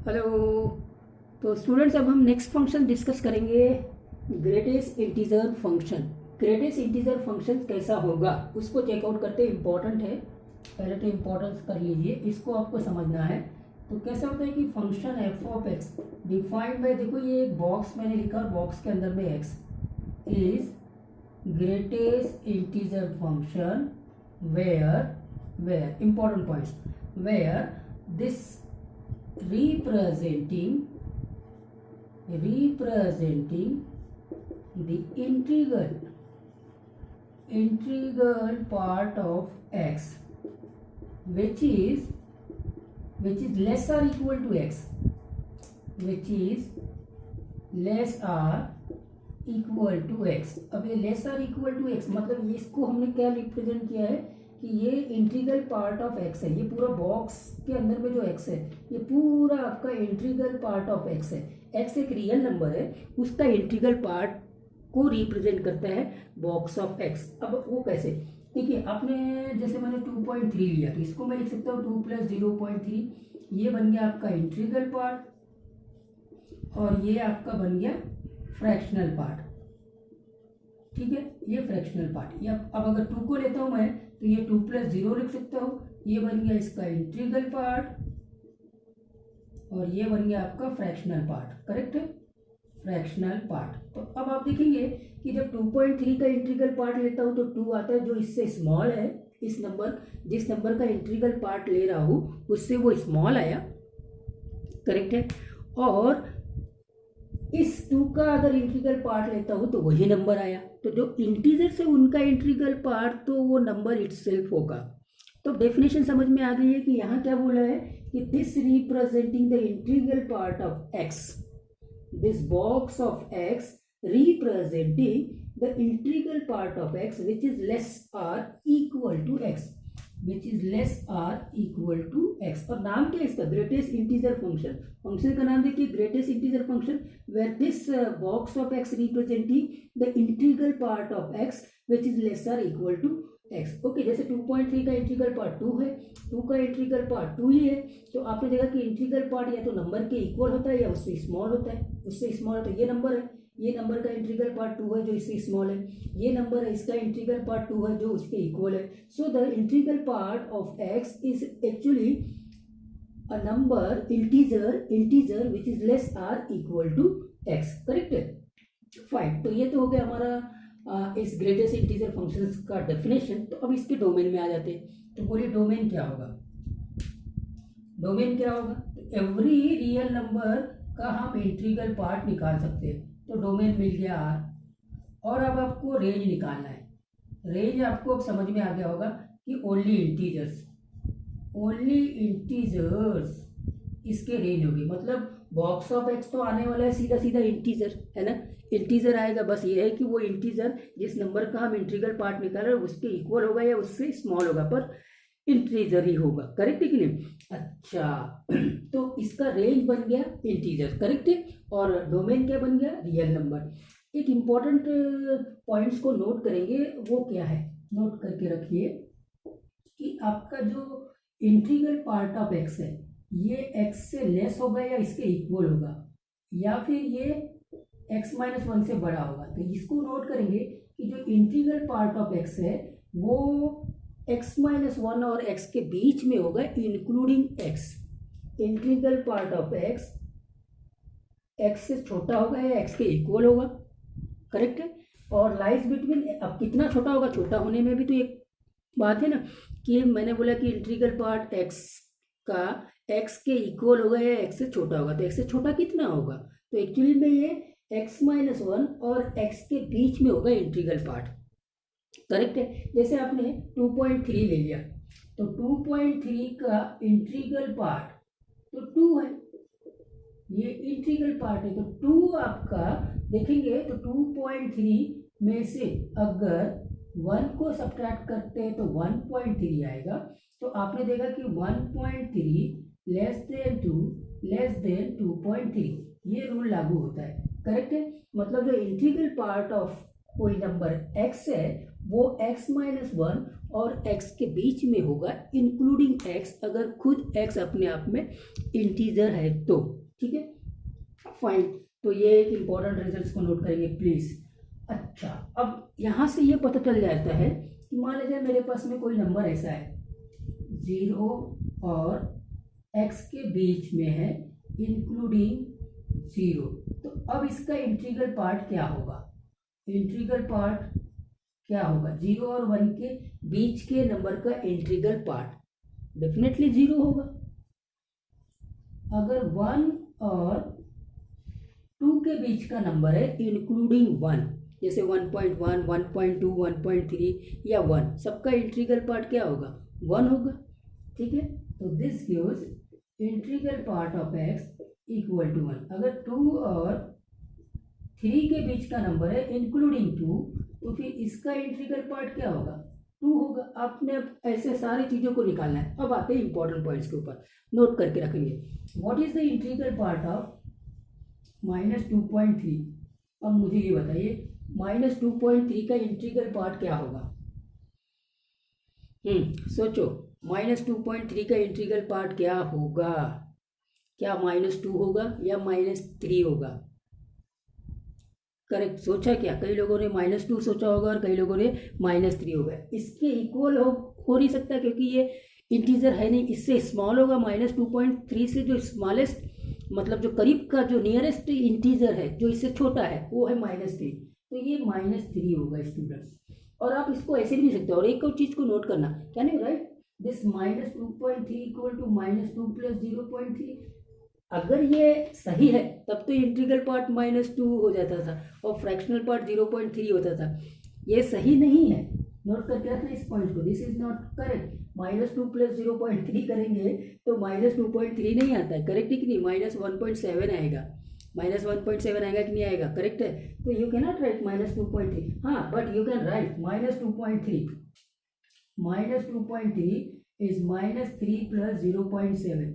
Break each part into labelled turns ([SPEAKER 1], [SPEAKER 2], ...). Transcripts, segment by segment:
[SPEAKER 1] Hello. तो students, अब हम नेक्स्ट फंक्शन डिस्कस करेंगे, greatest integer function. Greatest integer function कैसा होगा उसको चेकआउट करते, इंपॉर्टेंट है। पहले तो इंपॉर्टेंस कर लीजिए, इसको आपको समझना है। तो कैसा होता है कि function F of x defined by, देखो ये एक बॉक्स मैंने लिखा, बॉक्स के अंदर में x is greatest integer function where important points, where this representing the integral part of x which is less or equal to x, which is less or equal to x. अब ये less और equal to x मतलब इसको हमने क्या represent किया है कि ये इंटीग्रल पार्ट ऑफ एक्स है। ये पूरा बॉक्स के अंदर में जो एक्स है ये पूरा आपका इंटीग्रल पार्ट ऑफ एक्स है। एक्स एक रियल नंबर है, उसका इंटीग्रल पार्ट को रिप्रेजेंट करता है बॉक्स ऑफ एक्स। अब वो कैसे, देखिए आपने जैसे मैंने 2.3 लिया तो इसको मैं लिख सकता हूँ 2 + 0.3, ये बन गया आपका इंटीग्रल पार्ट और ये आपका बन गया फ्रैक्शनल पार्ट। ठीक है, ये फ्रैक्शनल पार्ट। ये अब अगर 2 को लेता हूं मैं तो ये 2 + 0 लिख सकता हूं, ये बन गया इसका इंटीग्रल पार्ट और ये बन गया आपका फ्रैक्शनल पार्ट। करेक्ट है, फ्रैक्शनल पार्ट। तो अब आप देखेंगे कि जब 2.3 का इंटीग्रल पार्ट लेता हूं तो 2 आता है, जो इससे स्मॉल है। इस नंबर, जिस नंबर का इंटीग्रल पार्ट ले रहा हूं उससे वो स्मॉल आया। करेक्ट है, और इस 2 का अगर इंटीग्रल पार्ट लेता हूं तो वही नंबर आया। तो जो इंटीजर से उनका इंटीग्रल पार्ट तो वो नंबर इटसेल्फ होगा। तो डेफिनेशन समझ में आ गई है कि यहाँ क्या बोला है कि this representing the integral part of x, this box of x representing the integral part of x which is less or equal to x, which is less or equal to x. और नाम क्या है इसका, greatest integer function. Function का नाम देखिए greatest integer function, where this box of x representing the integral part of x which is less or equal to x. Okay, जैसे 2.3 का इंटीग्रल पार्ट 2 है, 2 का इंटीग्रल पार्ट 2 ही है, तो आपने देखा कि इंटीग्रल पार्ट या तो नंबर के इक्वल होता है या उससे स्मॉल होता है। उससे स्मॉल है तो ये नंबर है, ये नंबर का इंटीग्रल पार्ट 2 है जो इससे स्मॉल है, ये नंबर है इसका इंटीग्रल पार्ट 2 है जो उसके इक्वल है। So the integral part of x is actually a number integer which is less or equal to x. Correct है, फाइन। तो ये तो हो गया हमारा इस ग्रेटेस्ट इंटीजर फंक्शंस का डेफिनेशन। तो अब इसके डोमेन में आ जाते हैं। तो बोलिए डोमेन क्या होगा, डोमेन क्या होगा। एवरी रियल नंबर का हम इंटीग्रल पार्ट निकाल सकते हैं, तो डोमेन मिल गया आर। और अब आपको रेंज निकालना है। रेंज आपको अब समझ में आ गया होगा कि ओनली इंटीजर्स इसके रेंज होगी। मतलब बॉक्स ऑफ एक्स तो आने वाला है सीधा सीधा इंटीजर, है ना, इंटीजर आएगा। बस ये है कि वो इंटीजर जिस नंबर का हम इंटीग्रल पार्ट निकाल रहे हैं उसके इक्वल होगा या उससे स्मॉल होगा, पर इंटीजर ही होगा। करेक्ट है कि नहीं। अच्छा तो इसका रेंज बन गया इंटीजर। करेक्ट है, और डोमेन क्या बन गया, रियल नंबर। एक इंपॉर्टेंट पॉइंट्स को नोट करेंगे, वो क्या है, नोट करके रखिए कि आपका जो इंटीग्रल पार्ट ऑफ एक्स है ये एक्स से लेस होगा या इसके इक्वल होगा, या फिर ये x-1 से बड़ा होगा। तो इसको नोट करेंगे कि जो इंटीग्रल पार्ट ऑफ एक्स है वो x-1 और x के बीच में होगा, including x। Integral part of x x से छोटा होगा या x के इक्वल होगा। करेक्ट है, और लाइज बिटवीन, अब कितना छोटा होगा, छोटा होने में भी तो एक बात है ना कि मैंने बोला कि इंटीग्रल पार्ट x का x के इक्वल होगा या x से छोटा होगा। तो x से छोटा कितना होगा, तो एक्चुअली में ये x-1 और x के बीच में होगा इंटीग्रल पार्ट। करेक्ट है, जैसे आपने 2.3 ले लिया तो 2.3 का इंटीग्रल पार्ट तो 2 है, ये इंटीग्रल पार्ट है। तो 2 आपका देखेंगे तो 2.3 में से अगर 1 को सब्ट्रैक्ट करते हैं तो 1.3 आएगा। तो आपने देखा कि 1.3 लेस देन 2 लेस देन 2.3, ये रूल लागू होता है। करेक्ट है, मतलब जो इंटीग्रल पार्ट ऑफ कोई नंबर x है वो x-1 और x के बीच में होगा इंक्लूडिंग x, अगर खुद x अपने आप में इंटीजर है तो। ठीक है, फाइन। तो ये एक इंपॉर्टेंट रिजल्ट को नोट करेंगे प्लीज। अच्छा, अब यहाँ से ये पता चल जाता है कि मान लीजिए मेरे पास में कोई नंबर ऐसा है 0 और x के बीच में है इंक्लूडिंग 0, तो अब इसका इंटीग्रल पार्ट क्या होगा? इंटीग्रल पार्ट क्या होगा? 0 और 1 के बीच के नंबर का इंटीग्रल पार्ट डेफिनेटली 0 होगा। अगर 1 और 2 के बीच का नंबर है इंक्लूडिंग 1, जैसे 1.1, 1.2, 1.3 या 1, सबका इंटीग्रल पार्ट क्या होगा? 1 होगा। ठीक है, तो this gives integral part of x equal to 1। अगर 2 और 3 के बीच का नंबर है इंक्लूडिंग 2, तो फिर इसका इंटीग्रल पार्ट क्या होगा? 2 होगा। आपने अब ऐसे सारी चीज़ों को निकालना है। अब आते हैं इंपॉर्टेंट पॉइंट्स के ऊपर, नोट करके रखेंगे। What is the integral part of -2.3? अब मुझे ये बताइए -2.3 का इंटीग्रल पार्ट क्या होगा? सोचो, -2.3 का इंटीग्रल पार्ट क्या होगा? क्या -2 होगा या -3 होगा? करेक्ट सोचा क्या? कई लोगों ने -2 सोचा होगा और कई लोगों ने -3 होगा। इसके इक्वल हो नहीं सकता क्योंकि ये इंटीजर है नहीं, इससे स्मॉल होगा। -2.3 से जो स्मॉलेस्ट मतलब जो करीब का जो नियरेस्ट इंटीजर है जो इससे छोटा है वो है -3, तो ये -3 होगा स्टूडेंट्स। और आप इसको ऐसे भी नहीं सकते। और एक और चीज को नोट करना, can you write this -2.3 equal to -2 + 0.3? अगर ये सही है तब तो इंटीग्रल पार्ट -2 हो जाता था और फ्रैक्शनल पार्ट 0.3 होता था। ये सही नहीं है, नोट करके रखना इस पॉइंट को। This is not correct. -2 + 0.3 करेंगे तो -2.3 नहीं आता है, करेक्ट है कि नहीं? -1.7 आएगा। -1.7 आएगा कि नहीं आएगा? करेक्ट है। तो यू कैन नॉट राइट -2.3, हाँ, but you can write -2.3। -2.3 is -3 + 0.7.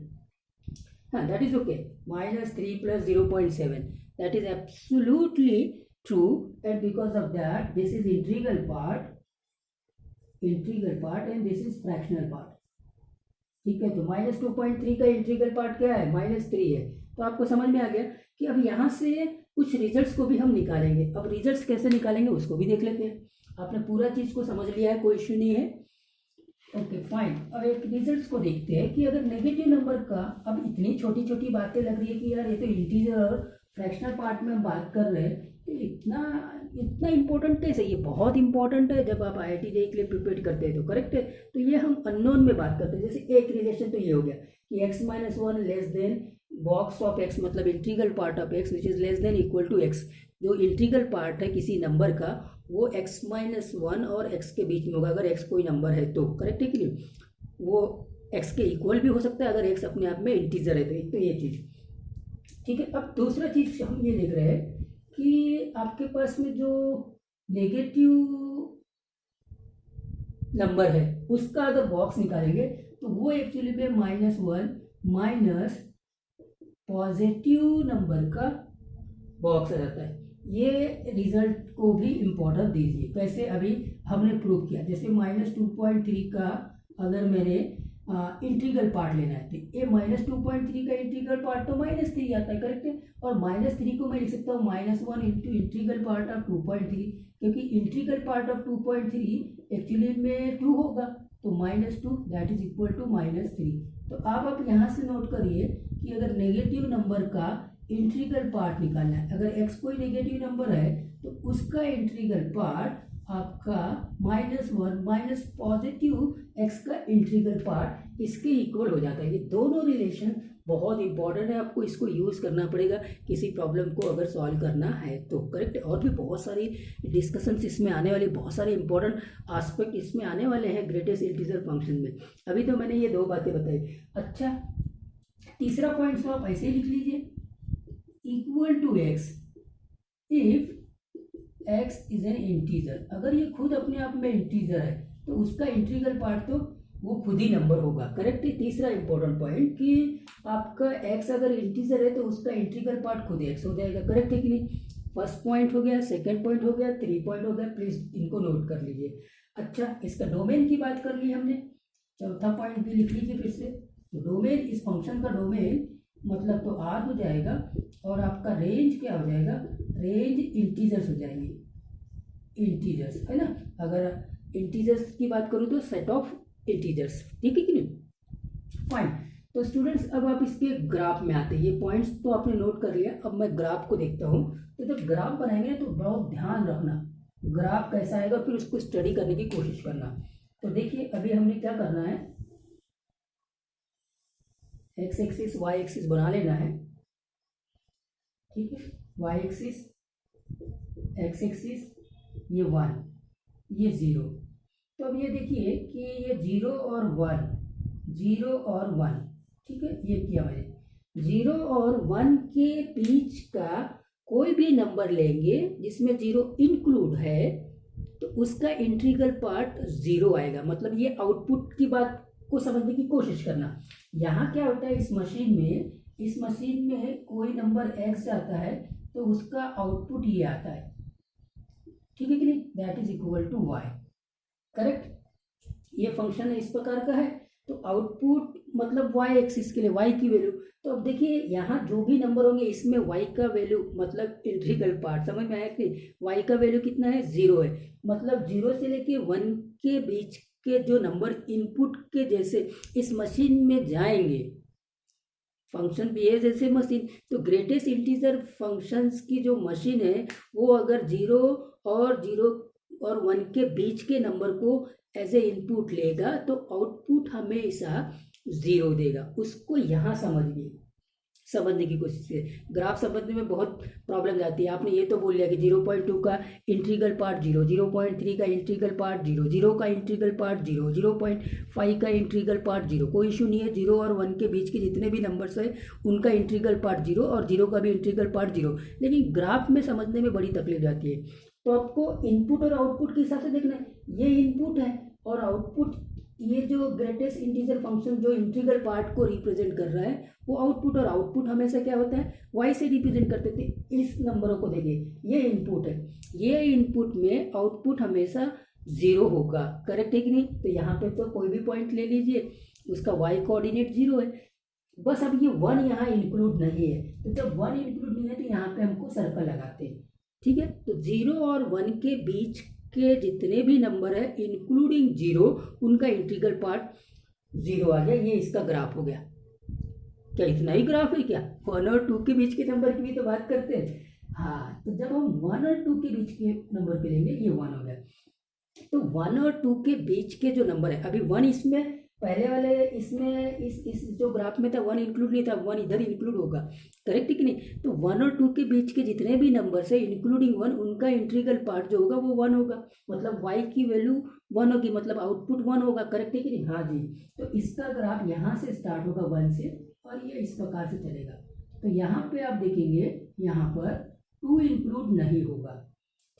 [SPEAKER 1] That is okay. -3 + 0.7. That is absolutely true, and because of that, this is integral part, and this is fractional part. ठीक है, तो -2.3 का इंटीग्रल पार्ट क्या है? -3 है। तो आपको समझ में आ गया कि अब यहाँ से कुछ रिजल्ट्स को भी हम निकालेंगे। अब रिजल्ट्स कैसे निकालेंगे उसको भी देख लेते हैं। आपने पूरा चीज को समझ लिया है, कोई इश्यू नहीं है। Okay fine. अब एक रिजल्ट्स को देखते हैं कि अगर नेगेटिव नंबर का, अब इतनी छोटी छोटी बातें लग रही है कि यार ये तो इंटीजर और फ्रैक्शनल पार्ट में हम बात कर रहे हैं, तो इतना इंपॉर्टेंट कैसे? ये बहुत इंपॉर्टेंट है जब आप IIT JEE के लिए प्रिपेयर करते हैं तो, करेक्ट है। तो ये हम अननोन में बात करते हैं। जैसे एक रिलेशन तो ये हो गया कि x-1 less than box of x, मतलब integral part of x which is less than equal to x। जो इंटीग्रल पार्ट है किसी नंबर का वो x-1 और x के बीच में होगा, अगर x कोई नंबर है तो, करेक्ट है कि नहीं? वो x के इक्वल भी हो सकता है अगर x अपने आप में इंटीजर है तो। एक तो ये चीज, ठीक है। अब दूसरा चीज हम ये देख रहे हैं कि आपके पास में जो नेगेटिव नंबर है उसका अगर बॉक्स निकालेंगे तो वो एक्चुअली में -1 माइनस पॉजिटिव नंबर का बॉक्स आ जाता है। ये रिजल्ट को भी इम्पोर्टेंस दीजिए। कैसे? अभी हमने प्रूव किया। जैसे -2.3 का अगर मैंने इंटीग्रल पार्ट लेना है तो ये -2.3 का इंटीग्रल पार्ट तो -3 आता है, करेक्ट है। और -3 को मैं लिख सकता हूँ -1 इंटू इंटीग्रल पार्ट ऑफ 2.3, क्योंकि इंटीग्रल पार्ट ऑफ 2.3 एक्चुअली में 2 होगा, तो -2 दैट इज इक्वल टू -3। तो आप यहाँ से नोट करिए कि अगर नेगेटिव नंबर का इंटीग्रल पार्ट निकालना है, अगर x कोई नेगेटिव नंबर है तो उसका इंटीग्रल पार्ट आपका -1 माइनस पॉजिटिव x का इंटीग्रल पार्ट इसके इक्वल हो जाता है। ये दोनों रिलेशन बहुत इंपॉर्टेंट है, आपको इसको यूज करना पड़ेगा किसी प्रॉब्लम को अगर सॉल्व करना है तो, करेक्ट। और भी बहुत सारी डिस्कशंस इसमें आने वाली, बहुत सारे इंपॉर्टेंट एस्पेक्ट इसमें आने वाले हैं ग्रेटेस्ट इंटीजर फंक्शन में। अभी तो मैंने ये दो बातें बताई। अच्छा, तीसरा पॉइंट तो आप ऐसे ही लिख लीजिए, equal to x if x is an integer. अगर ये खुद अपने आप में इंटीजर है तो उसका इंटीग्रल पार्ट तो वो खुद ही नंबर होगा, करेक्ट है। तीसरा इंपॉर्टेंट पॉइंट कि आपका x अगर इंटीजर है तो उसका इंटीग्रल पार्ट खुद x हो जाएगा, करेक्ट है कि नहीं। फर्स्ट पॉइंट हो गया, सेकंड पॉइंट हो गया, 3 पॉइंट हो गया। प्लीज इनको नोट कर लीजिए। अच्छा, इसका डोमेन की बात कर ली हमने, चौथा पॉइंट भी लिख लीजिए फिर से। तो डोमेन, इस फंक्शन का डोमेन मतलब तो आर हो जाएगा, और आपका रेंज क्या हो जाएगा, रेंज इंटीजर्स हो जाएंगे, इंटीजर्स है ना। अगर इंटीजर्स की बात करूँ तो सेट ऑफ इंटीजर्स, ठीक है कि नहीं। फाइन। तो स्टूडेंट्स अब आप इसके ग्राफ में आते हैं, ये पॉइंट्स तो आपने नोट कर लिया, अब मैं ग्राफ को देखता हूँ। तो जब ग्राफ बनाएंगे तो बहुत ध्यान रखना ग्राफ कैसा आएगा, फिर उसको स्टडी करने की कोशिश करना। तो देखिए अभी हमने क्या करना है, एक्स एक्सिस वाई एक्सिस बना लेना है, ठीक है। वाई एक्सिस, एक्स एक्सिस, ये 1, ये 0। तो अब ये देखिए कि ये 0 और 1, 0 और 1, ठीक है, ये किया मैंने। 0 और 1 के बीच का कोई भी नंबर लेंगे जिसमें 0 इंक्लूड है, तो उसका इंटीग्रल पार्ट 0 आएगा। मतलब ये आउटपुट की बात को समझने की कोशिश करना। यहाँ क्या होता है, इस मशीन में कोई नंबर x जाता है तो उसका आउटपुट ये आता है, ठीक है कि नहीं, that is equal to y, correct. ये फंक्शन इस प्रकार का है, तो आउटपुट मतलब y एक्सिस के लिए y की वैल्यू। तो अब देखिए यहाँ जो भी नंबर होंगे इसमें y का वैल्यू मतलब इंटीग्रल पार्ट, समझ में आया कि y का वैल्यू कितना है, 0 है। मतलब 0 से लेके 1 के बीच के जो नंबर इनपुट के जैसे इस मशीन में जाएंगे, फंक्शन भी है जैसे मशीन, तो ग्रेटेस्ट इंटीजर फंक्शंस की जो मशीन है वो अगर 0 और 1 के बीच के नंबर को एज ए इनपुट लेगा तो आउटपुट हमेशा 0 देगा। उसको यहाँ समझने की कोशिश करें। ग्राफ समझने में बहुत प्रॉब्लम जाती है। आपने ये तो बोल लिया कि 0.2 का इंटीग्रल पार्ट 0, 0.3 का इंटीग्रल पार्ट 0, 0 का इंटीग्रल पार्ट 0, 0.5 का इंटीग्रल पार्ट 0, कोई इशू नहीं है। 0 और 1 के बीच के जितने भी नंबर्स है उनका इंटीग्रल पार्ट 0 और 0 का भी इंटीग्रल पार्ट 0। लेकिन ग्राफ में समझने में बड़ी तकलीफ जाती है। तो आपको इनपुट और आउटपुट के हिसाब से देखना है, ये इनपुट है और आउटपुट, ये जो ग्रेटेस्ट इंटीजर फंक्शन जो इंटीग्रल पार्ट को रिप्रेजेंट कर रहा है वो आउटपुट, और आउटपुट हमेशा क्या होता है, y से रिप्रेजेंट करते थे। इस नंबरों को देखिए, ये इनपुट है, ये इनपुट में आउटपुट हमेशा 0 होगा, करेक्ट है कि नहीं। तो यहाँ पे तो कोई भी पॉइंट ले लीजिए, उसका y कोऑर्डिनेट 0 है। बस अब ये 1 यहाँ इंक्लूड नहीं है, तो जब 1 इंक्लूड नहीं है तो यहाँ पे हमको सर्कल लगाते हैं, ठीक है। तो 0 और 1 के बीच के जितने भी नंबर है इंक्लूडिंग 0, उनका इंटीग्रल पार्ट 0 आ गया। ये इसका ग्राफ हो गया। क्या इतना ही ग्राफ है क्या, 1 और 2 के बीच के नंबर की भी तो बात करते हैं। हाँ, तो जब हम 1 और 2 के बीच के नंबर के लेंगे, ये 1 हो गया। तो 1 और 2 के बीच के जो नंबर है, अभी 1 इसमें पहले वाले इसमें इस जो ग्राफ में था 1 इंक्लूड नहीं था, 1 इधर इंक्लूड होगा, करेक्ट है कि नहीं। तो 1 और 2 के बीच के जितने भी नंबर्स है इंक्लूडिंग 1, उनका इंटीग्रल पार्ट जो होगा वो 1 होगा। मतलब y की वैल्यू 1 होगी, मतलब आउटपुट 1 होगा, करेक्ट है कि नहीं। हाँ जी। तो इसका ग्राफ यहाँ से स्टार्ट होगा 1 से, और ये इस प्रकार से चलेगा। तो यहाँ पे आप देखेंगे, यहाँ पर 2 इंक्लूड नहीं होगा,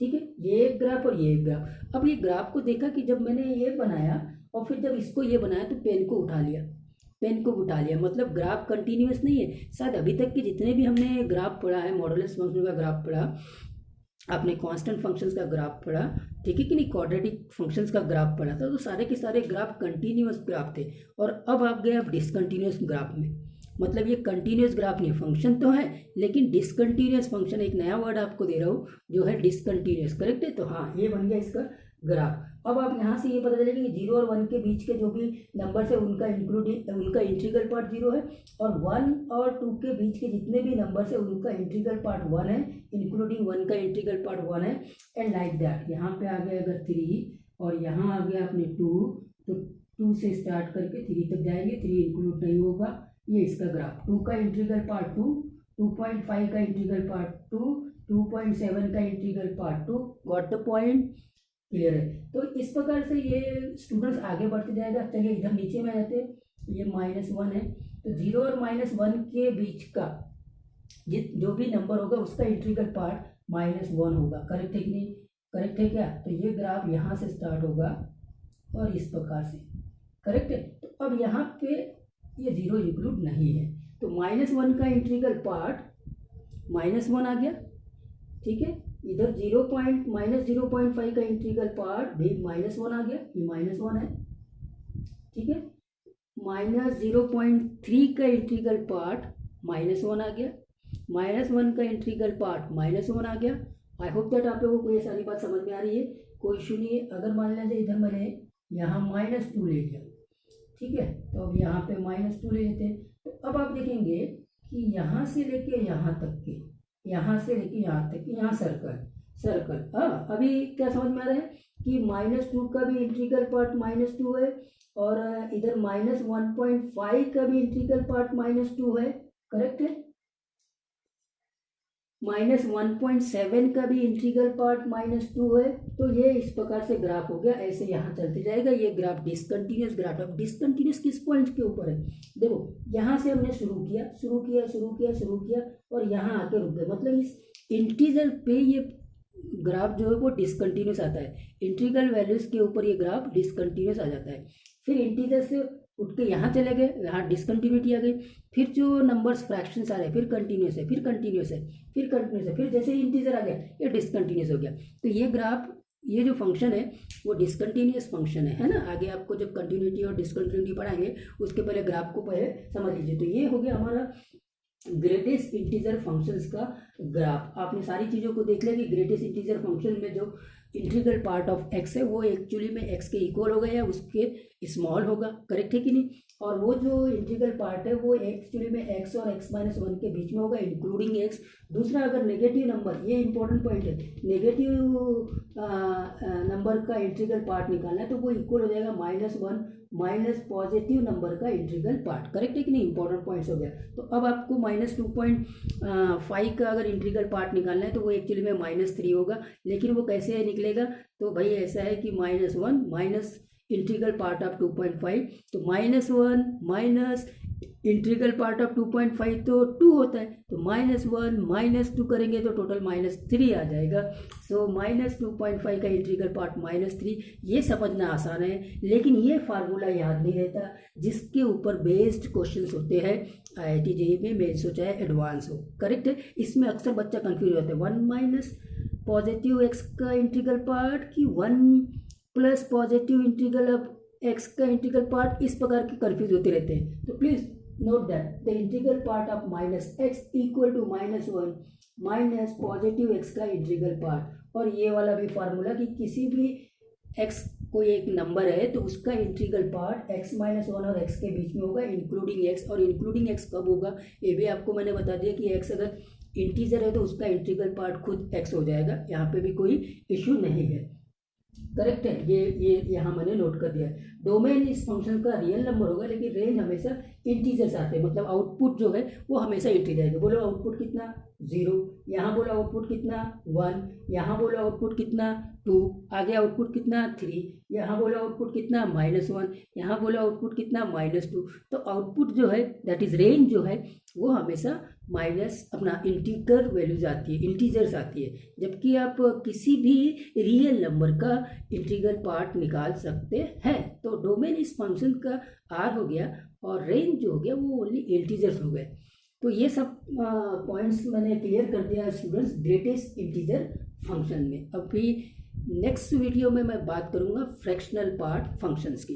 [SPEAKER 1] ठीक है। ये एक ग्राफ और ये एक ग्राफ। अब ये ग्राफ को देखा कि जब मैंने ये बनाया और फिर जब इसको ये बनाया तो पेन को उठा लिया, मतलब ग्राफ कंटिन्यूअस नहीं है। शायद अभी तक के जितने भी हमने ग्राफ पढ़ा है, मॉडुलस फंक्शन का ग्राफ पढ़ा, आपने कांस्टेंट फंक्शंस का ग्राफ पढ़ा, ठीक है कि नहीं, क्वाड्रेटिक फंक्शंस का ग्राफ पढ़ा था, तो सारे के सारे ग्राफ कंटिन्यूअस ग्राफ थे। और अब आप गए आप डिसकंटिन्यूअस ग्राफ में। मतलब ये कंटिन्यूअस ग्राफ नहीं है, फंक्शन तो है लेकिन डिसकंटिन्यूअस फंक्शन, एक नया वर्ड आपको दे रहा हूँ जो है डिसकंटिन्यूअस, करेक्ट है। तो हाँ, ये बन गया इसका ग्राफ। अब आप यहाँ से ये पता चलेगा कि 0 और 1 के बीच के जो भी नंबर्स है उनका इंटीग्रल पार्ट 0 है, और 1 और 2 के बीच के जितने भी नंबर्स है उनका इंटीग्रल पार्ट 1 है, इंक्लूडिंग 1 का इंटीग्रल पार्ट 1 है, एंड लाइक दैट। यहाँ पे आ गया अगर 3 और यहाँ आ गया अपने 2, तो 2 से स्टार्ट करके 3 तक जाएंगे, 3 इंक्लूड नहीं होगा। ये इसका ग्राफ, 2 का इंटीग्रल पार्ट 2, 2.5 का इंटीग्रल पार्ट 2, 2.7 का integral part 2। Got the point, clear है। तो इस प्रकार से ये स्टूडेंट्स आगे बढ़ते जाएगा। चलिए इधर नीचे में आते हैं, ये -1 है, तो 0 और -1 के बीच का जो भी नंबर होगा उसका इंटीग्रल पार्ट -1 होगा, करेक्ट है कि नहीं, करेक्ट है क्या। तो ये ग्राफ यहाँ से स्टार्ट होगा और इस प्रकार से, करेक्ट है। तो अब यहाँ पे ये 0 इंक्लूड नहीं है, तो -1 का इंटीग्रल पार्ट -1 आ गया, ठीक है। इधर 0.-0.5 का इंटीग्रल पार्ट भी -1 आ गया, ये -1 है, ठीक है। -0.3 का इंटीग्रल पार्ट -1 आ गया, -1 का इंटीग्रल पार्ट -1 आ गया। आई होप दैट आप लोगों को ये सारी बात समझ में आ रही है, कोई इशू नहीं है। अगर मान लीजिए इधर मैंने यहाँ -2 ले लिया, ठीक है, तो अब यहाँ पे -2 ले लेते हैं। तो अब आप देखेंगे कि यहाँ से लेके यहाँ तक के, यहाँ से लेके यहाँ तक के, यहाँ सर्कल हाँ, अभी क्या समझ में आ रहा है कि -2 का भी इंटीग्रल पार्ट -2 है, और इधर -1.5 का भी इंटीग्रल पार्ट -2 है, करेक्ट है। -1.7 का भी इंटीग्रल पार्ट -2 है। तो ये इस प्रकार से ग्राफ हो गया, ऐसे यहाँ चलते जाएगा। ये ग्राफ डिसकंटिन्यूस ग्राफ है। डिसकंटिन्यूस किस पॉइंट के ऊपर है, देखो यहाँ से हमने शुरू किया और यहाँ आके रुक गए, मतलब इस इंटीजर पे ये ग्राफ जो है वो डिसकंटिन्यूस आता है। इंटीग्रल वैल्यूज के ऊपर ये ग्राफ डिसकंटिन्यूस आ जाता है। फिर इंटीजर से उठ के यहाँ चले गए, यहाँ डिसकंटिन्यूटी आ गई। फिर जो नंबर्स फ्रैक्शंस आ रहे हैं, फिर कंटिन्यूस है, फिर जैसे ही इंटीजर आ गया ये डिसकंटिन्यूस हो गया। तो ये ग्राफ, ये जो फंक्शन है वो डिसकंटिन्यूस फंक्शन है ना। आगे आपको जब कंटिन्यूटी और डिसकंटिन्यूटी पढ़ाएंगे उसके पहले ग्राफ को पहले समझ लीजिए। तो ये हो गया हमारा ग्रेटेस्ट इंटीजर फंक्शंस का ग्राफ। आपने सारी चीज़ों को देख लिया कि ग्रेटेस्ट इंटीजर फंक्शन में जो इंटीग्रल पार्ट ऑफ एक्स है वो एक्चुअली में एक्स के इक्वल होगा या उसके स्मॉल होगा, करेक्ट है कि नहीं। और वो जो इंटीग्रल पार्ट है वो एक्चुअली में एक्स और x-1 के बीच में होगा, इंक्लूडिंग एक्स। दूसरा, अगर नेगेटिव नंबर, ये इंपॉर्टेंट पॉइंट है, नेगेटिव नंबर का इंटीग्रल पार्ट निकालना है तो वो इक्वल हो जाएगा -1 माइनस पॉजिटिव नंबर का इंटीग्रल पार्ट, करेक्ट है कि नहीं। इंपॉर्टेंट पॉइंट्स हो गया। तो अब आपको -2.5 का अगर इंटीग्रल पार्ट निकालना है तो वो एक्चुअली में -3 होगा। लेकिन वो कैसे निकलेगा, तो भाई ऐसा है कि -1 माइनस इंटीग्रल पार्ट ऑफ 2.5, तो -1 माइनस इंटीग्रल पार्ट ऑफ 2.5 तो 2 होता है, तो -1 -2 करेंगे तो टोटल -3 आ जाएगा। सो -2.5 का इंटीग्रल पार्ट -3, ये समझना आसान है, लेकिन ये फार्मूला याद नहीं रहता जिसके ऊपर बेस्ड क्वेश्चंस होते हैं IIT JEE में, मेंस हो चाहे एडवांस हो, करेक्ट है। इसमें अक्सर बच्चा कंफ्यूज होता है, 1 माइनस पॉजिटिव एक्स का इंटीग्रल पार्ट कि 1 plus positive integral of x का इंटीग्रल पार्ट, इस प्रकार के कंफ्यूज होते रहते हैं। तो please note that the integral part of -x equal to -1 minus positive x का इंटीग्रल पार्ट। और ये वाला भी फार्मूला कि किसी भी x कोई एक नंबर है तो उसका इंटीग्रल पार्ट x-1 और x के बीच में होगा, इंक्लूडिंग x। और इंक्लूडिंग x कब होगा ये भी आपको मैंने बता दिया कि x अगर इंटीजर है तो उसका इंटीग्रल पार्ट खुद x हो जाएगा, यहाँ पे भी कोई इश्यू नहीं है, करेक्ट है। ये यहाँ मैंने नोट कर दिया है। डोमेन इस फंक्शन का रियल नंबर होगा, लेकिन रेंज हमेशा इंटीजर्स आते हैं, मतलब आउटपुट जो है वो हमेशा इंटीजर है। बोलो आउटपुट कितना 0, यहाँ बोलो आउटपुट कितना 1, यहाँ बोलो आउटपुट कितना 2, आगे आउटपुट कितना 3, यहाँ बोलो आउटपुट कितना -1, यहाँ बोलो आउटपुट कितना -2। तो आउटपुट जो है दैट इज रेंज जो है वो हमेशा माइनस अपना इंटीजर वैल्यूज आती है, इंटीजर्स आती है। जबकि आप किसी भी रियल नंबर का इंटीग्रल पार्ट निकाल सकते हैं। तो डोमेन इस फंक्शन का R हो गया और रेंज जो हो गया वो ओनली इंटीजर्स हो गए। तो ये सब पॉइंट्स मैंने क्लियर कर दिया स्टूडेंट्स ग्रेटेस्ट इंटीजर फंक्शन में। अभी नेक्स्ट वीडियो में मैं बात करूँगा फ्रैक्शनल पार्ट फंक्शंस की।